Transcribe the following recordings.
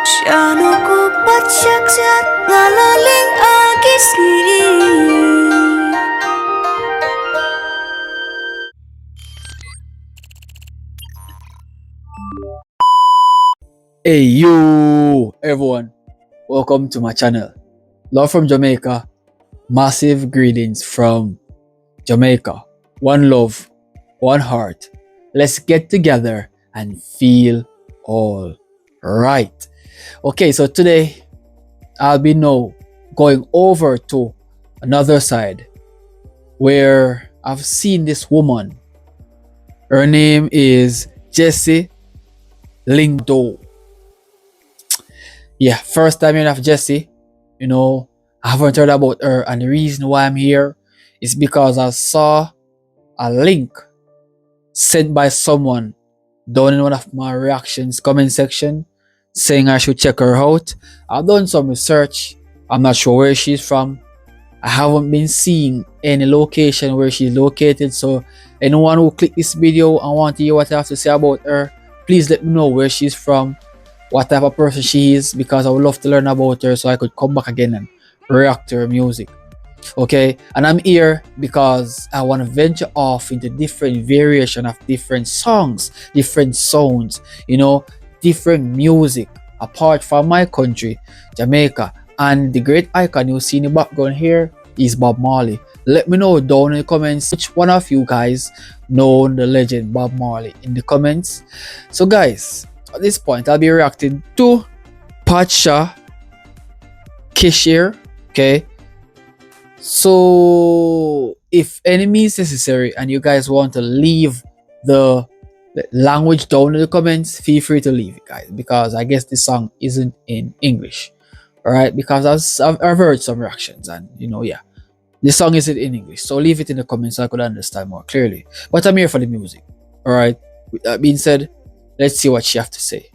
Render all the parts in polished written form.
Shanuku Patsha Ksiar ngalaling akisni. Hey you everyone, welcome to my channel. Love from Jamaica, massive greetings from Jamaica. One love, one heart. Let's get together and feel all right. Okay, so today I'll be now going over to another side where I've seen this woman. Her name is Jessie Lyngdoh. Yeah, first time hearing of Jessie. I haven't heard about her, and the reason why I'm here is because I saw a link sent by someone down in one of my reactions comment section saying I should check her out. I've done some research. I'm not sure where she's from. I haven't been seeing any location where she's located. So anyone who click this video and want to hear what I have to say about her, please let me know where she's from, what type of person she is, because I would love to learn about her so I could come back again and react to her music. Okay, and I'm here because I want to venture off into different variation of different songs, different sounds, different music apart from my country, Jamaica. And the great icon you see in the background here is Bob Marley. Let me know down in the comments which one of you guys know the legend Bob Marley in the comments. So guys, at this point I'll be reacting to Patsha, Ksiar. Okay, so if any means necessary and you guys want to leave the language down in the comments, feel free to leave it, guys, because I guess this song isn't in English. All right, because I've heard some reactions, and yeah, this song isn't in English, so leave it in the comments so I could understand more clearly. But I'm here for the music. All right, with that being said, let's see what she have to say.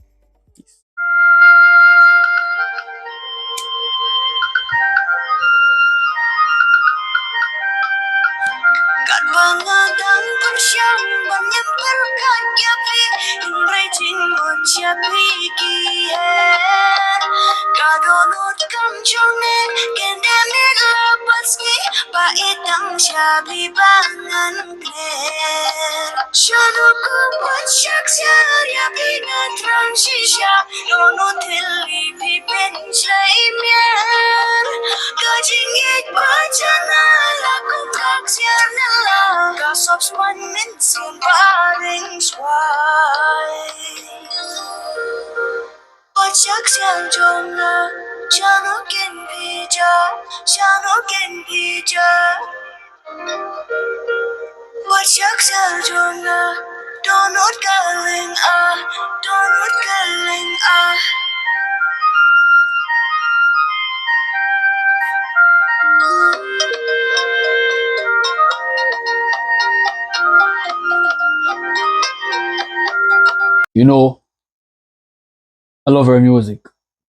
I love her music.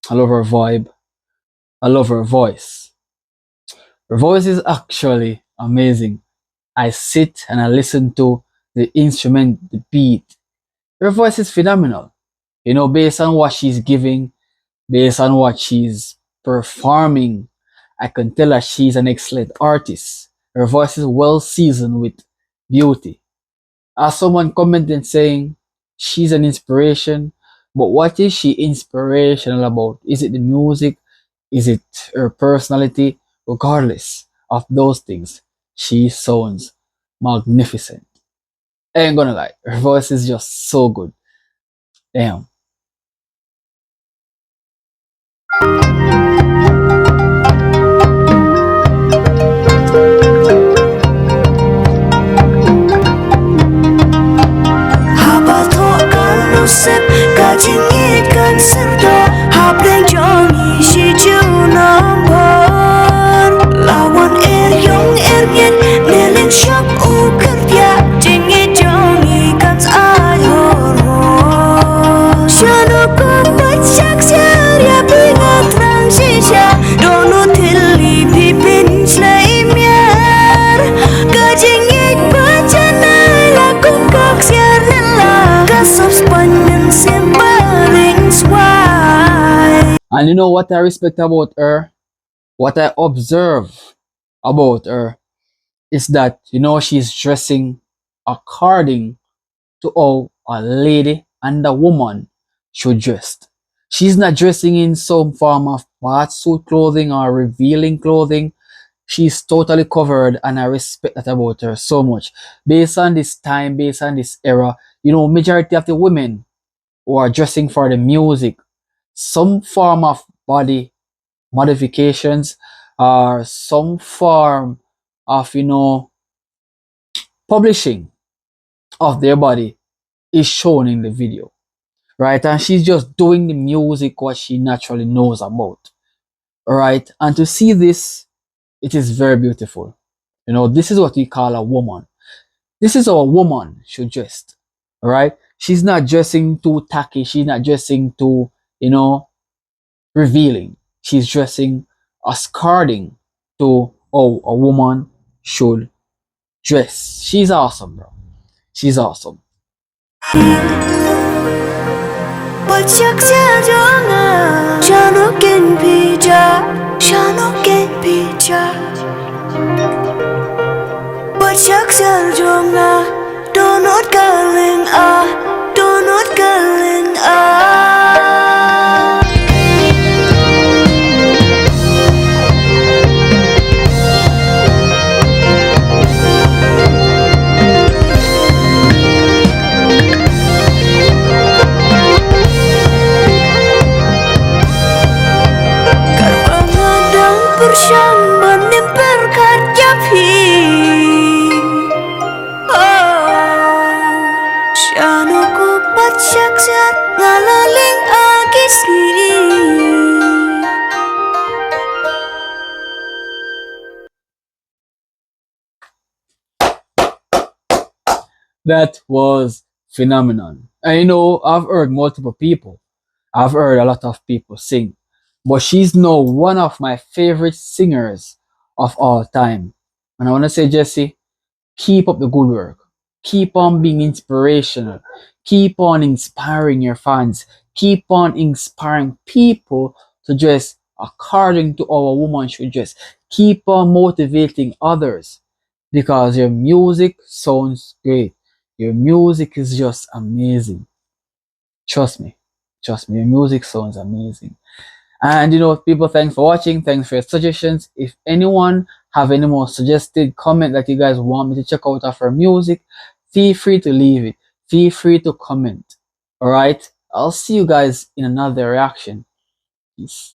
I love her vibe. I love her voice. Her voice is actually amazing. I sit and I listen to the instrument, the beat. Her voice is phenomenal. Based on what she's giving, based on what she's performing, I can tell that she's an excellent artist. Her voice is well seasoned with beauty. As someone commented saying, she's an inspiration, but what is she inspirational about? Is it the music? Is it her personality? Regardless of those things, she sounds magnificent. I ain't gonna lie, her voice is just so good. Damn. And you know what I respect about her? What I observe about her is that, she's dressing according to how a lady and a woman should dress. She's not dressing in some form of suit clothing or revealing clothing. She's totally covered, and I respect that about her so much. Based on this time, based on this era, majority of the women who are dressing for the music, some form of body modifications or some form of, publishing of their body is shown in the video, right? And she's just doing the music what she naturally knows about, right? And to see this, it is very beautiful. This is what we call a woman. This is how a woman should dress, right? She's not dressing too tacky. She's not dressing too, revealing. She's dressing according to how a woman should dress. She's awesome, bro. She's awesome. Patsha jonga Shano ken pija Shano ken pija Patsha jonga Donut galing Donut galing Bersang menimper karya Shano ku Patsha Ksiar ngalaling agisni. That was phenomenal. I know I've heard multiple people. I've heard a lot of people sing, but she's now one of my favorite singers of all time. And I want to say, Jessie, keep up the good work. Keep on being inspirational. Keep on inspiring your fans. Keep on inspiring people to dress according to how a woman should dress. Keep on motivating others because your music sounds great. Your music is just amazing. Trust me. Trust me. Your music sounds amazing. And people, thanks for watching. Thanks for your suggestions. If anyone have any more suggested comment that you guys want me to check out of her music, feel free to leave it. Feel free to comment. Alright? I'll see you guys in another reaction. Peace.